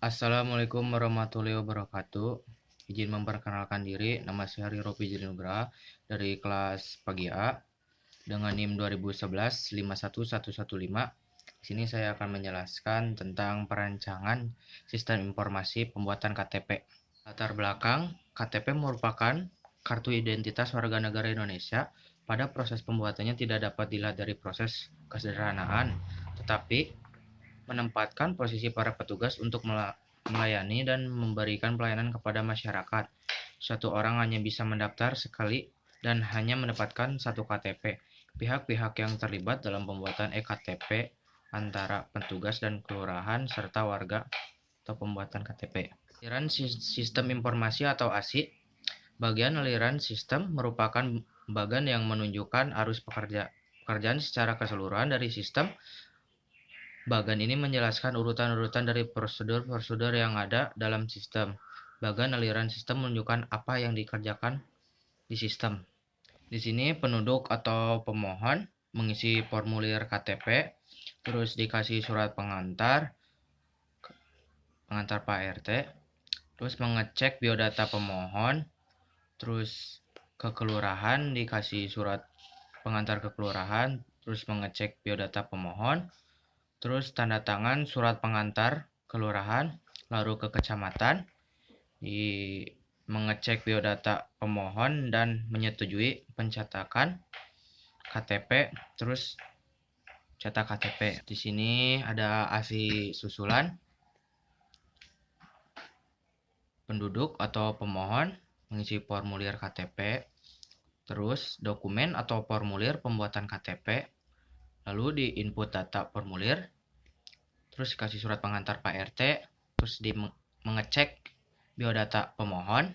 Assalamualaikum warahmatullahi wabarakatuh. Izin memperkenalkan diri, nama saya Hari Ropi Nugraha dari kelas pagi A dengan NIM 2011 51115. Di sini saya akan menjelaskan tentang perancangan sistem informasi pembuatan KTP. Latar belakang, KTP merupakan kartu identitas warga negara Indonesia. Pada proses pembuatannya tidak dapat dilihat dari proses kesederhanaan, tetapi menempatkan posisi para petugas untuk melayani dan memberikan pelayanan kepada masyarakat. Satu orang hanya bisa mendaftar sekali dan hanya mendapatkan satu KTP. Pihak-pihak yang terlibat dalam pembuatan e-KTP antara petugas dan kelurahan serta warga atau pembuatan KTP. Aliran sistem informasi atau ASI. Bagian aliran sistem merupakan bagian yang menunjukkan arus pekerjaan secara keseluruhan dari sistem. Bagan ini menjelaskan urutan-urutan dari prosedur-prosedur yang ada dalam sistem. Bagan aliran sistem menunjukkan apa yang dikerjakan di sistem. Di sini penduduk atau pemohon mengisi formulir KTP, terus dikasih surat pengantar Pak RT, terus mengecek biodata pemohon, terus ke kelurahan dikasih surat pengantar ke kelurahan, terus mengecek biodata pemohon, terus tanda tangan surat pengantar kelurahan, lalu ke kecamatan, mengecek biodata pemohon dan menyetujui pencetakan KTP, terus cetak KTP. Di sini ada ASI susulan. Penduduk atau pemohon mengisi formulir KTP, terus dokumen atau formulir pembuatan KTP, lalu di input data formulir, terus dikasih surat pengantar Pak RT, terus mengecek biodata pemohon,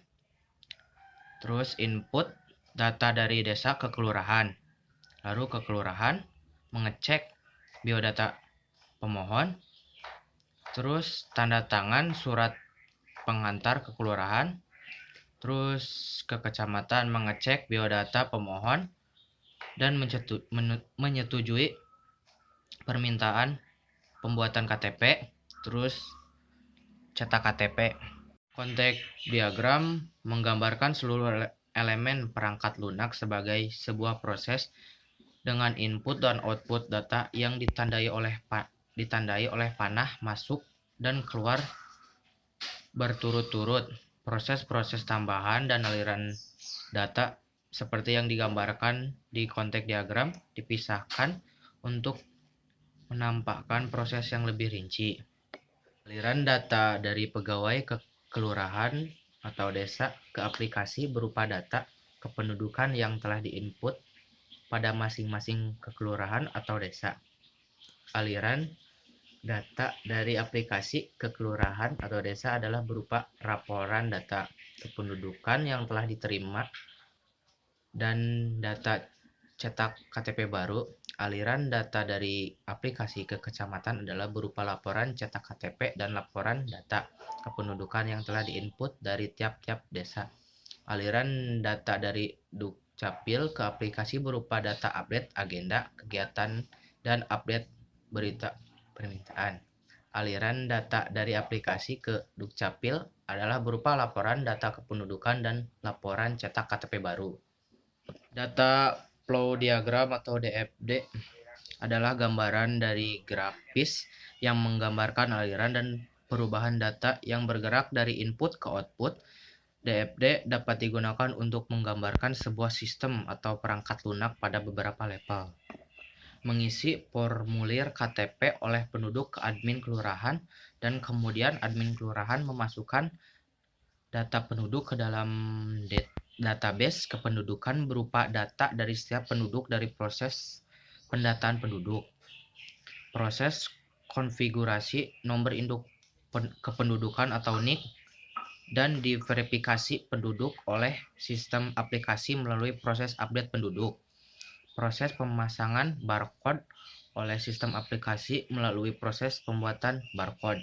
terus input data dari desa ke kelurahan, lalu ke kelurahan mengecek biodata pemohon, terus tanda tangan surat pengantar ke kelurahan, terus ke kecamatan mengecek biodata pemohon dan menyetujui permintaan pembuatan KTP, terus cetak KTP. Konteks diagram menggambarkan seluruh elemen perangkat lunak sebagai sebuah proses dengan input dan output data yang ditandai oleh panah masuk dan keluar berturut-turut. Proses-proses tambahan dan aliran data seperti yang digambarkan di konteks diagram dipisahkan untuk menampakkan proses yang lebih rinci. Aliran data dari pegawai ke kelurahan atau desa ke aplikasi berupa data kependudukan yang telah diinput pada masing-masing kekelurahan atau desa. Aliran data dari aplikasi ke kelurahan atau desa adalah berupa laporan data kependudukan yang telah diterima dan data cetak KTP baru. Aliran data dari aplikasi ke kecamatan adalah berupa laporan cetak KTP dan laporan data kependudukan yang telah diinput dari tiap-tiap desa. Aliran data dari Dukcapil ke aplikasi berupa data update agenda, kegiatan, dan update berita permintaan. Aliran data dari aplikasi ke Dukcapil adalah berupa laporan data kependudukan dan laporan cetak KTP baru. Data flow diagram atau DFD adalah gambaran dari grafis yang menggambarkan aliran dan perubahan data yang bergerak dari input ke output. DFD dapat digunakan untuk menggambarkan sebuah sistem atau perangkat lunak pada beberapa level. Mengisi formulir KTP oleh penduduk ke admin kelurahan dan kemudian admin kelurahan memasukkan data penduduk ke dalam database kependudukan berupa data dari setiap penduduk dari proses pendataan penduduk. Proses konfigurasi nomor induk kependudukan atau NIK dan diverifikasi penduduk oleh sistem aplikasi melalui proses update penduduk. Proses pemasangan barcode oleh sistem aplikasi melalui proses pembuatan barcode.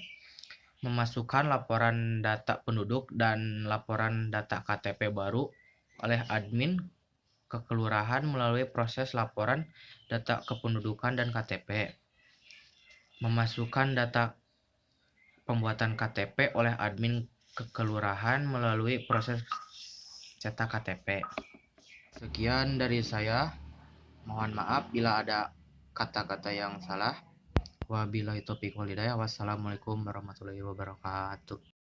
Memasukkan laporan data penduduk dan laporan data KTP baru oleh admin ke kelurahan melalui proses laporan data kependudukan dan KTP. Memasukkan data pembuatan KTP oleh admin kelurahan melalui proses cetak KTP. Sekian dari saya. Mohon maaf bila ada kata-kata yang salah. Wabillahi taufiq wal hidayah. Wassalamualaikum warahmatullahi wabarakatuh.